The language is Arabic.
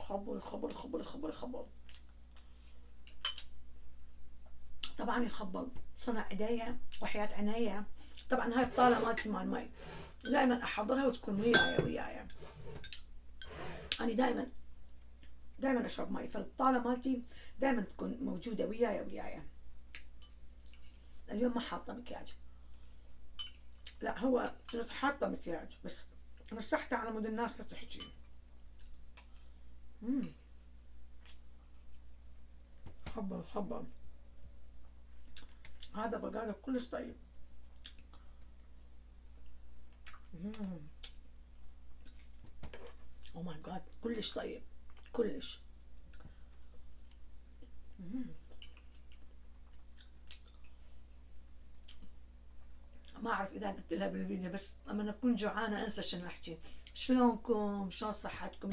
خبر خبر خبر خبر خبر. طبعا يخبل صنع ايديا وحياة عينيا. طبعا هاي الطالة مالتي مال مي دائما احضرها وتكون وياي. انا دائما اشرب مي، فالطالة مالتي دائما تكون موجودة وياي. اليوم ما حاطة مكياج، لا هو كنت حاطة مكياج بس مسحته على مود الناس لا تحكي. خبل هذا بقاله كلش طيب. او ماي جاد كلش طيب كلش. ما اعرف اذا قلت لها بالفيديو، بس لما اكون جوعانه انسى شنو احكي. شلونكم؟ شلون صحتكم؟